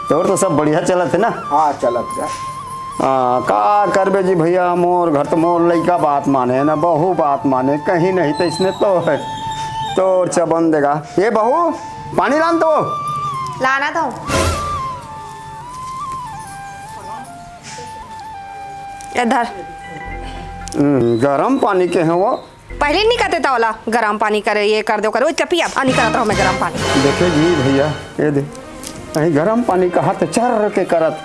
तो और तो सब बढ़िया चलत है ना? हाँ चलत जा। का करबे जी भैया, मोर घर तो मोर लइका बात माने ना, बहू बात माने, कहीं नहीं तो इसने तो है तो चबन देगा। ये बहू पानी लान तो लाना तो इधर गरम पानी के हैं वो। पहले नहीं कहते था वाला गरम पानी करे, ये कर दो करो चपी अब नहीं करता हूँ मैं गरम पानी। देखे जी भैया ये दे कहीं गरम पानी कहा तो चर के करत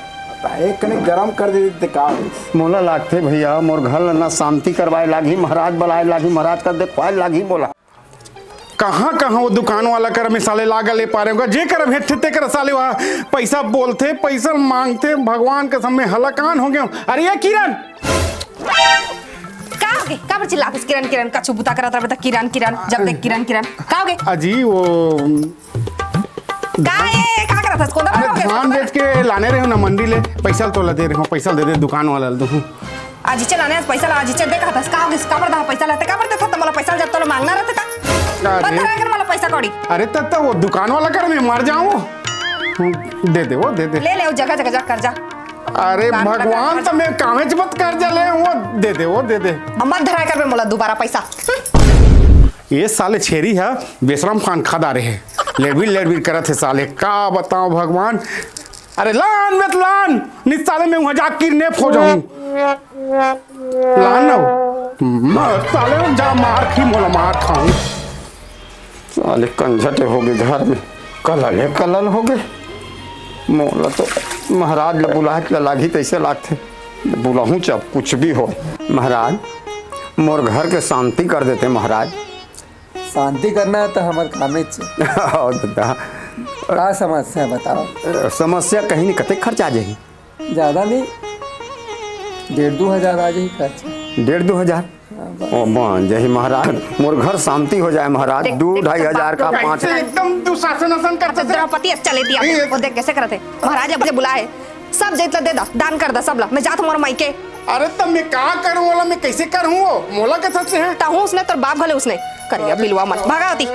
एक कने गरम कर दे का मोला लागते भैया, मोर घर ना शांति करवाए लागी, महाराज बुलाए लागी, महाराज कर देखवाए लागी। बोला कहाँ कहाँ वो दुकान वाला कर में साले लागा ले पा रहे होगा, जे कर भेटते कर साले वहाँ पैसा बोलते पैसा मांगते, भगवान के समय हलाकान हो गए। अरे ये किरण का पर चिल्लाते किरण किरण का चुबुता करता रहता किरण किरण, जब देख किरण किरण का हो गए अजी वो का ये का करता कौन अरे धान बेच के लाने रहे हो ना मंडी ले, पैसा तो ला दे रहे हो, पैसा दे दे दुकान वाला दो आज चलाने पैसा ला आज देखा था का हो गया का पर पैसा लाते का पर था मला पैसा जब तो मांगना रहता का बता रहा कर मला पैसा कौड़ी। अरे तब वो दुकान वाला कर मैं मर जाऊं, दे दे वो दे दे ले ले वो जगह जगह कर जा। अरे भगवान तो मैं कामेच मत कर जा ले वो दे दे वो दे दे मत धराया कर मला दोबारा पैसा। ये साले छेरी है बेशरम खान खदा रहे लेडबिल करत है साले, का बताओ भगवान। अरे लान मत लान निस साले में वहां जाके किडनैप हो जाऊं लान ना मत साले जा मार खी मोला मार खाऊं। साले कंझटे हो गए घर में, कलल हो गए। मोला तो महाराज ला बुलाए लागी तैसे लागते बुलाहूँ जब कुछ भी हो। महाराज मोर घर के शांति कर देते महाराज। शांति करना है तो हमारे कामे दादा का समस्या बताओ। समस्या कहीं नहीं कते खर्च आ जाएगी, ज्यादा नहीं 1,500-2 हजार आ जाए खर्च। 1,500-2 हजार ओ बन जाए महाराज, मोर घर शांति हो जाए महाराज। 2-2.5 हजार का 5 एकदम तू शासन करते थे। द्रौपदी चले दिया वो देख कैसे करते महाराज अब बुलाए सब जेतला दे दा दान कर दा सब ला मैं जात मोर मायके। अरे तब मैं क्या करूं वाला मैं कैसे करूं वो मोला के साथ से है ताहू उसने तोर बाप भले उसने करिया बिलवा मत भागावती।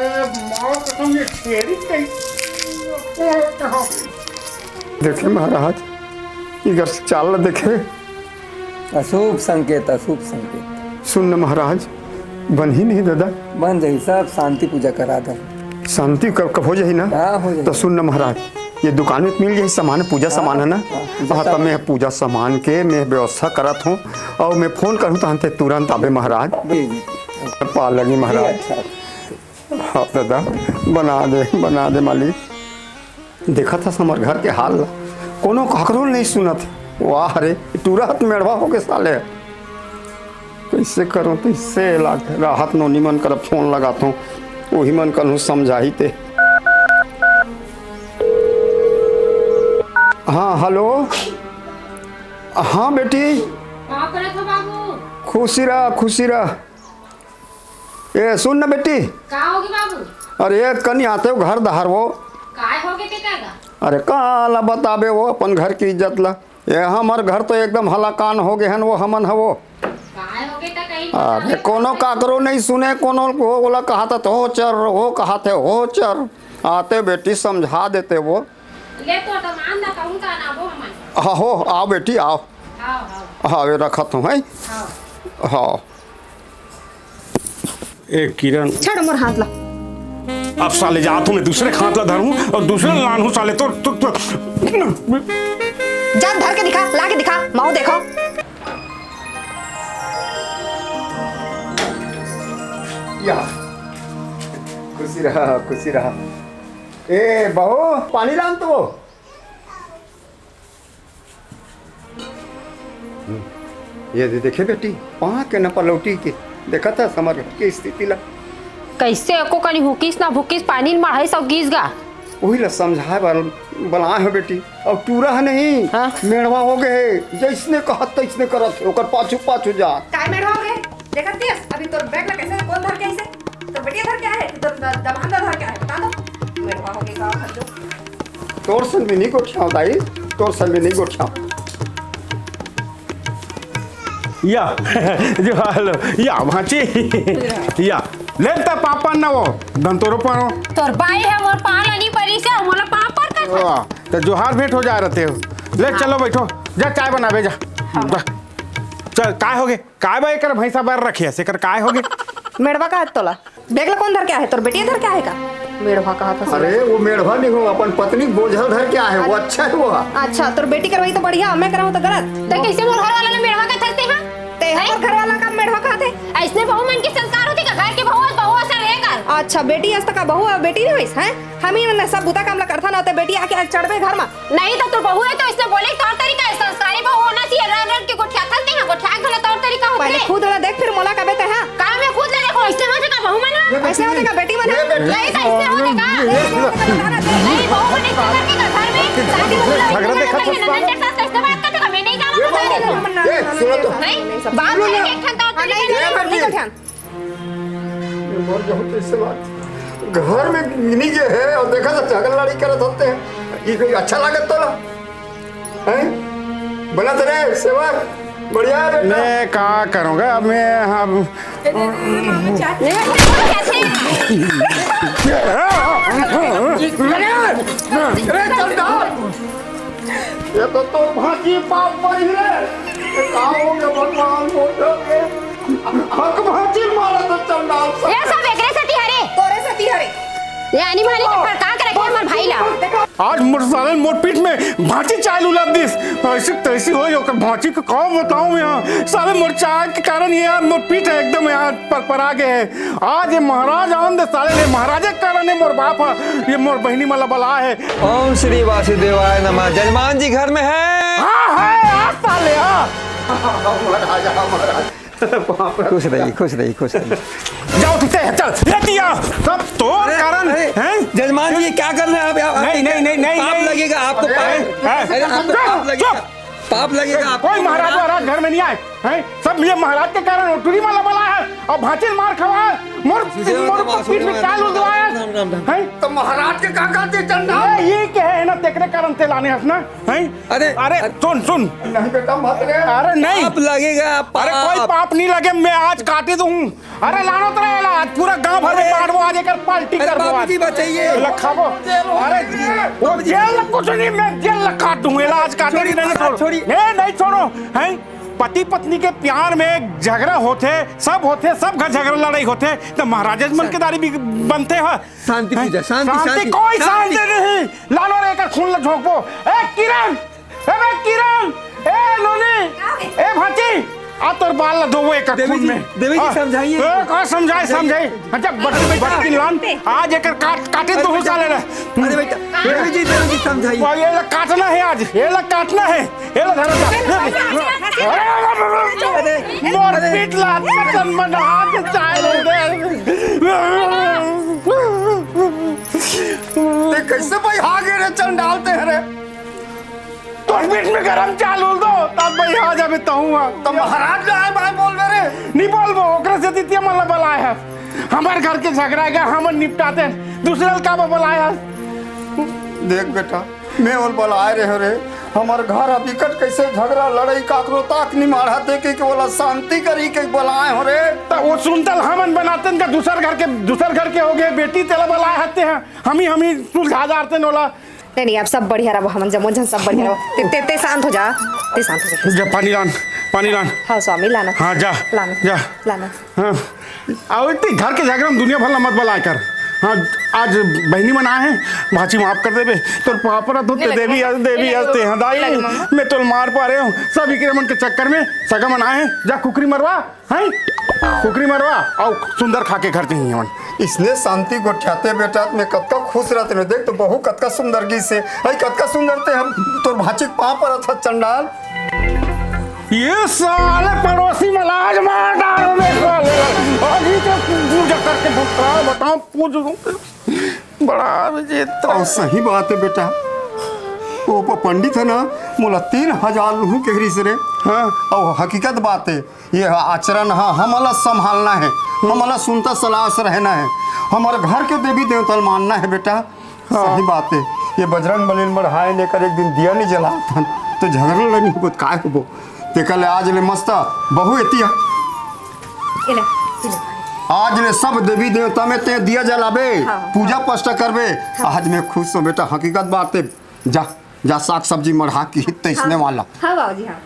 देखे महाराज इधर से चाल देखे, अशुभ संकेत अशुभ संकेत। सुन महाराज बन ही नहीं दादा, बन जाई सब शांति पूजा करा दो। शांति कब हो जाए ना? हाँ हो जाए। तो सुन महाराज ये दुकान में मिल जाए सामान पूजा सामान है ना? हाँ तब मैं पूजा सामान के मैं व्यवस्था करत हूँ और मैं फोन करूँ तो हमसे तुरंत आवे महाराज। पा लगी महाराज। हाँ दादा बना दे मालिक। देखा था हमारे घर के हाल कोनो ककरो नहीं सुनत। वाह रे तुरंत मेड़वा हो के साले कैसे करूँ तो इससे राहत नो निमन कर फोन लगाता हूँ वही मन करूँ समझाई ते। हाँ हेलो हाँ बेटी खुशी रह। ए सुन ना बेटी का होगी बाबू? अरे कनी आते हो घर दहार वो काय होगे ते कागा? अरे काला बताबे वो अपन घर की इज्जत ला। ये हमार घर तो एकदम हलाकान हो गए हैं वो हमन है वो। काय होगे त कहीं अरे कोनो काकरो नहीं सुने कोनो वो बोला कहा था हो चर वो कहा थे हो चर आते बेटी समझा देते वो। ले तो मान ना कहूं का ना वो हमन। हाँ हो आओ बेटी आओ। हाँ वे रखत हूँ है। हाँ ए किरण छोड़ मोर हाथ ला। अब साले जात हूँ मैं दूसरे हाथ ला धरूं और दूसरे लान हूँ साले तो जा धर के दिखा ला के दिखा माओ देखो। या खुशी रहा। ए बहू पानी लान तो ये देखे बेटी वहाँ के न पलौटी के देखा था समर के स्थिति ला कैसे एको कनी हुकिस ना भुकिस पानी में माढ़ाई सब गिस गा। वही ला समझाए बलाए हो बेटी। अब टूरा है नहीं हाँ? मेड़वा हो गए जैसने कहत तैसने करत ओकर पाछू जा। काय मेड़ हो गए देखत दिस अभी तोर बैग ला कैसे कौन धर के ऐसे तो बेटिया धर के है तो दमांदा धर के है बता दो मेड़वा हो गई का हद दो। तोर सन भी नहीं गोठियाओ दाई तोर सन भी नहीं गोठियाओ। या जो हेलो या भाची या लेता पापा ना वो दंतोरो पानो तोर बाई है मोर पाल नहीं परी से मोला पापर का। तो जोहार भेंट हो जा रहते हो। ले चलो बैठो, जा चाय बनावे जा। जा। चल काय होगे, काय बा एकर भैंसा बार रखिए से कर काय होगे। मेढ़वा का है तोला देख लो कौन धर के आए तोर बेटिया धर के आएगा। मेढ़वा कहा था अरे वो मेढ़वा नहीं हो, अपन पत्नी बोझल धर के आए, वो अच्छा है वो। अच्छा तोर बेटी करवाई तो बढ़िया, मैं कराऊं तो गलत। तो कैसे मोर घर वाला ने मेड़वा का थरते हैं? ते हमार घर वाला का मेढ़वा कहा थे। ऐसने बहू मन के संस्कार होते का घर के बहू ऐसा रहेगा। अच्छा बेटी आज तक बहू और बेटी नहीं हुई है। हम ही ने सब बुता काम ला करथा ना, तो बेटी आके चढ़बे घर में। नहीं तो तू बहू है तो इसने बोले तौर तरीका है, संस्कारी बहू होना चाहिए। रन रन के गोठिया थलते हैं, गोठिया घला तौर तरीका होता पहले है। खुद वाला देख फिर मोला का बेटे है। काम में खुद ले देखो, ऐसे होते का बहू मन ऐसे होते का बेटी बना नहीं तो ऐसे होते का नहीं बहू मन इस घर के घर में शादी झगड़ा देखा तो नंदन के साथ कैसे बात करते का मैं नहीं जानता। सुनो तो नहीं बात में एक ठन तौर तरीका घर में नीचे है और देखा तो झगड़ा लड़ी करत होते हैं। ये कोई अच्छा लागत तो ना हैं? बना तेरे सेवा बढ़िया है बेटा। मैं क्या करूँगा मैं हम अरे चल डाल, ये तो भाजी पाप पर ही रे। आओ के भगवान बोलोगे हक भाजी मारा तो चल डाल सब। ये सब एकरे सती हरे तोरे से ती हरे ये आनी-बानी के फड़का के रखे हमर भाई ला। आज मोटरसाइकिल मोटपीट में भांची चाय उलट दिस ऐसी तैसी हो जो भांची को कौन बताऊं यहाँ सारे मोर चाय के कारण ये यार मोटपीट है एकदम यहाँ पर आ गए है। आज ये महाराज आनंद साले ये महाराज के कारण ये मोर बाप है, ये मोर बहनी मला बला है। ओम श्री वासुदेवाय नमः। जजमान जी घर में है? हाँ है आज साले हाँ। महाराज महाराज खुश रहिए खुश रहिए खुश रहिए। जाओ ठीक है चल ले दिया सब तो कारण हैं। जजमान जी क्या कर रहे हैं आप? नहीं, पाप नहीं। लगेगा आपको। अरे आपको पाप लगेगा, पाप लगेगा आपको। कोई महाराज महाराज घर में नहीं आए हैं, सब ये महाराज के कारण उठुरी माला बला है और भांची मार खवाया मोर पीठ में चाल उड़वाया है। तो महाराज के का कहते चंदा ये क्या है ना तेरे कारण ते लाने हंसना है। अरे अरे सुन नहीं बेटा मत रे। अरे नहीं पाप लगेगा। अरे कोई पाप नहीं लगे, मैं आज काटे दूं। अरे लानो तो रहेला आज पूरा गांव भर में बांटबो, आज एक पार्टी अरे करबो आज। बाबूजी बचाइए। लखाबो अरे वो जेल कुछ नहीं, मैं जेल काट दूंगा आज काटे नहीं छोड़ी। नहीं छोड़ो हैं। पति पत्नी के प्यार में झगड़ा होते सब घर झगड़ा लड़ाई होते तो महाराज मन के दारी भी बनते हैं। शांति पूजा, शांति कोई शांति नहीं। लानो रे का खून झोंकबो। ए किरण ए नोनी ए भांची आ तोर बाल ला दोबो एक खून में। देवी जी समझाइए। का समझाई अच्छा बच्ची लान आज एक काटे तो साले रे। अरे बेटा देवी जी समझाइए। ये ला काटना है आज, ये ला काटना है, ये ला मोर पीट ला जन्म हाथ चाय ते कैसे भाई आगे रे चल डालते हैं रे। तो बीच में गरम चालू दो तब भाई आ जाबे तहुआ। तो महाराज आए भाई बोल रे। नहीं बोलबो ओकरे से तितिया मला बलाया है। हमार घर के झगड़ा के हम निपटाते हैं, दूसरे का बलाया। देख बेटा मैं और बलाए रहे रे, हमार घर अभी कट कैसे झगड़ा लड़ाई काकरो ताक नहीं मारा थे कि बोला शांति करी के बलाए हो रे। तो वो सुनतल हमन बनाते हैं दूसर घर के हो गए बेटी तेला बलाए हते हैं, हम ही सुलझा जाते नोला। नहीं अब सब बढ़िया रहा हम जमोजन सब बढ़िया रहा। ते शांत हो जा, ते शांत हो जा। जा पानी लान। हाँ स्वामी लाना। हाँ जा लाना। हाँ और घर के झगड़ा में दुनिया भर मत बलाए कर। हाँ आज बहनी मना है भाची माफ कर देबे तोर पापरा तो देवी हंसते हैं दाई मैं तो मार पा रहे हूँ सब विक्रमण के चक्कर में सगा मना है। जा कुकरी मरवा और सुंदर खा के घर चाहिए मन। इसने शांति को ठाते बेटा मैं कतका खुश रहते ने। देख तो बहु कतका सुंदर गी से कतका सुंदर थे हम तोर भाची पाँव पर था चंडाल। ये साले पड़ोसी मलाज मार डालो मेरे को। अभी तो पूजा करके बताओ पूज बड़ा विजेता। और सही बात है बेटा, वो पंडित है ना मोला 3000 लूहू के घरी से रे। हाँ और हकीकत बात है ये आचरण हाँ हमारा संभालना है, हमारा सुनता सलाह से रहना है, हमारे घर के देवी देवता मानना है बेटा। सही बात है। ये बजरंग बली बढ़ाए लेकर एक दिन दिया नहीं जला था तो झगड़ा लड़ी हो काय हो ते कल आज ले मस्त बहु एतिया आज ले सब देवी देवता में ते दिया जलाबे। हाँ, पूजा पाठ करबे। आज मैं खुश हूँ बेटा, हकीकत बात है जा जा साग सब्जी मढ़ा की तैसने वाला हाँ बाबूजी हाँ